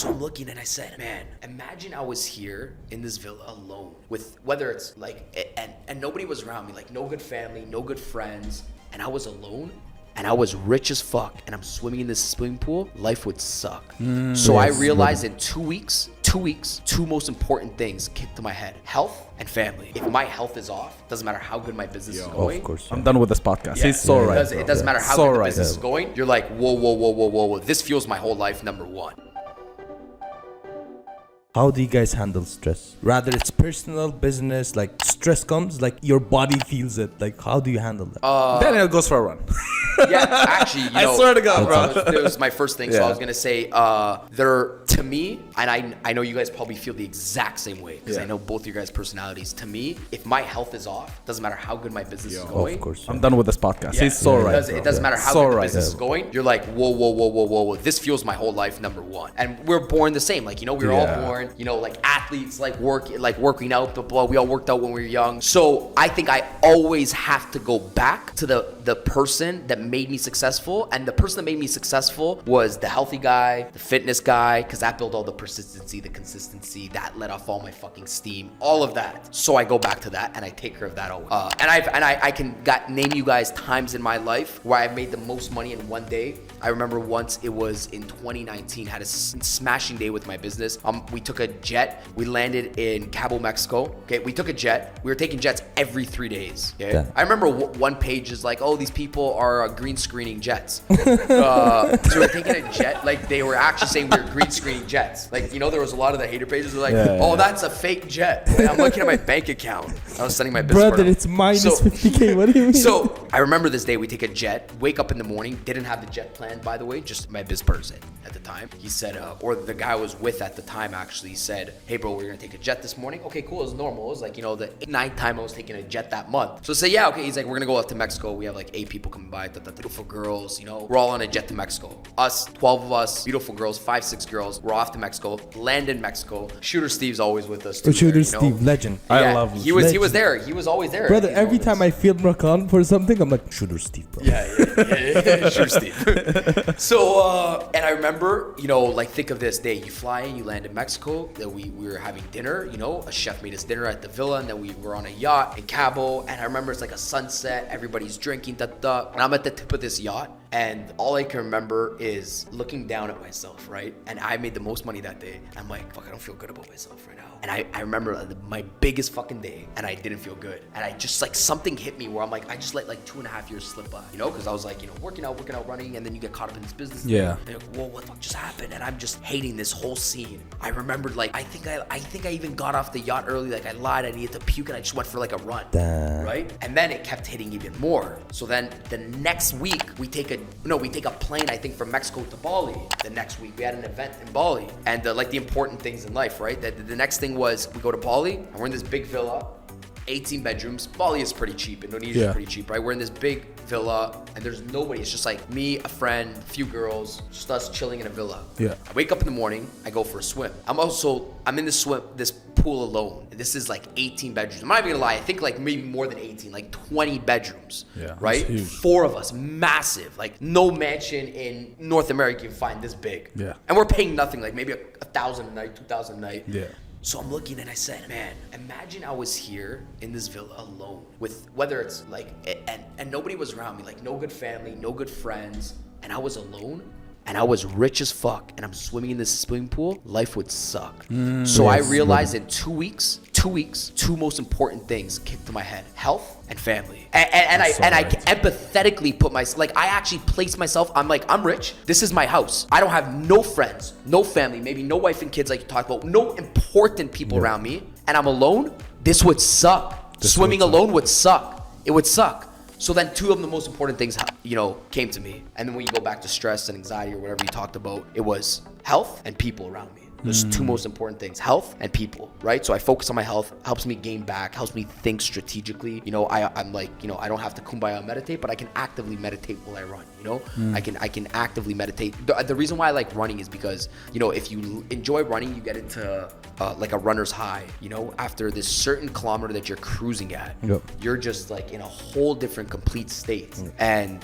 So I'm looking and I said, man, imagine I was here in this villa alone with whether it's like, and nobody was around me, like no good family, no good friends, and I was alone. And I was rich as fuck, and I'm swimming in this swimming pool, life would suck. So I realized in 2 weeks, two most important things kicked to my head: health and family. If my health is off, doesn't matter how good my business is going. Of course. I'm done with this podcast. Yeah, He's so right. It doesn't matter how good the business is going. You're like, whoa. This fuels my whole life, number one. How do you guys handle stress? Rather it's personal, business, like stress comes, like your body feels it. Like how do you handle that? Daniel goes for a run. Yeah, actually, I swear to God, bro. It was my first thing. So I was gonna say, to me, and I know you guys probably feel the exact same way because I know both your guys' personalities. To me, if my health is off, doesn't matter how good my business is going. Of course. I'm done with this podcast. He's so right. It doesn't matter how good the business is going. You're like, whoa. This fuels my whole life, number one. And we're born the same. Like, we were all born, like athletes, like working out, blah. We all worked out when we were young. So I think I always have to go back to the person that made me successful. And the person that made me successful was the healthy guy, the fitness guy, because that built all the persistency, the consistency, that let off all my fucking steam, all of that. So I go back to that and I take care of that always. I can name you guys times in my life where I've made the most money in one day. I remember once, it was in 2019, had a smashing day with my business. We took a jet. We landed in Cabo, Mexico. Okay, we took a jet. We were taking jets every 3 days. Okay, I remember one page is like, oh, these people are green screening jets. So we're taking a jet. Like they were actually saying we were green screening jets. Like there was a lot of the hater pages were like, that's a fake jet. And I'm looking at my bank account. I was sending my business. Brother, it's minus 50K. What do you mean? So I remember this day. We take a jet. Wake up in the morning. Didn't have the jet planned, by the way. Just my biz person at the time. He said, or the guy I was with at the time actually said, hey bro, we're gonna take a jet this morning. Okay, cool. It was normal. It was like, the 9th time I was taking a jet that month. So say, yeah, okay. He's like, we're gonna go out to Mexico. We have like 8 people coming by, beautiful girls, we're all on a jet to Mexico. Us, 12 of us, beautiful girls, 5, 6 girls. We're off to Mexico, land in Mexico. Shooter Steve's always with us too. Shooter Steve, legend. I love he was there. He was always there. Brother, every time I film Rakan for something, I'm like, Shooter Steve, bro. Yeah. Shooter Steve. So, and I remember, think of this day. You fly in, you land in Mexico. Then we were having dinner, a chef made us dinner at the villa, and then we were on a yacht in Cabo. And I remember it's like a sunset, everybody's drinking, and I'm at the tip of this yacht. And all I can remember is looking down at myself, right? And I made the most money that day. I'm like, fuck, I don't feel good about myself right now. And I remember my biggest fucking day, and I didn't feel good. And I just something hit me where I'm like, I just let 2.5 years slip by, because I was like, working out, running, and then you get caught up in this business. Yeah. And you're like, whoa, what the fuck just happened? And I'm just hating this whole scene. I remembered I think I even got off the yacht early. I lied, I needed to puke, and I just went for a run. Damn. Right? And then it kept hitting even more. So then the next week we take a plane, I think, from Mexico to Bali. The next week we had an event in Bali, and the important things in life, right? The next thing was we go to Bali and we're in this big villa, 18 bedrooms. Bali is pretty cheap. Indonesia is pretty cheap, right? We're in this big villa and there's nobody. It's just me, a friend, a few girls, just us chilling in a villa. Yeah. I wake up in the morning, I go for a swim. I'm in this pool alone. This is 18 bedrooms. I'm not even gonna lie. I think maybe more than 18, 20 bedrooms. Yeah. Right? 4 of us, massive. No mansion in North America you can find this big. Yeah. And we're paying nothing, maybe $1,000 a night, $2,000 a night. Yeah. So I'm looking and I said, man, imagine I was here in this villa alone with whether it's and nobody was around me, no good family, no good friends, and I was alone. And I was rich as fuck, and I'm swimming in this swimming pool, life would suck. So I realized in 2 weeks, two most important things kicked to my head: health and family. And I empathetically put myself, I actually placed myself, I'm rich, this is my house. I don't have no friends, no family, maybe no wife and kids like you talked about, no important people around me, and I'm alone. This would suck. Swimming alone would suck. It would suck. So then 2 of the most important things, came to me. And then when you go back to stress and anxiety or whatever you talked about, it was health and people around me. Those two most important things, health and people, right? So I focus on my health, helps me gain back, helps me think strategically. You know, I'm like, you know, I don't have to kumbaya meditate, but I can actively meditate while I run, you know? I can actively meditate. The reason why I like running is because, you know, if you enjoy running, you get into like a runner's high, you know, after this certain kilometer that you're cruising at, you're just like in a whole different complete state. And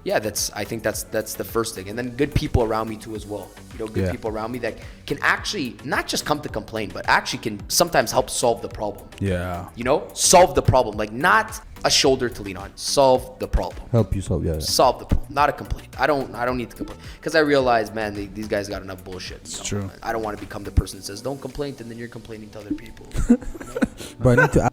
yeah, I think that's the first thing. And then good people around me too as well. You know, good people around me that can actually not just come to complain, but actually can sometimes help solve the problem. Yeah. You know, solve the problem, like not a shoulder to lean on, solve the problem. Help you solve, Solve the problem, not a complaint. I don't need to complain because I realize, man, these guys got enough bullshit. It's true. I don't want to become the person that says don't complain and then you're complaining to other people. But I need to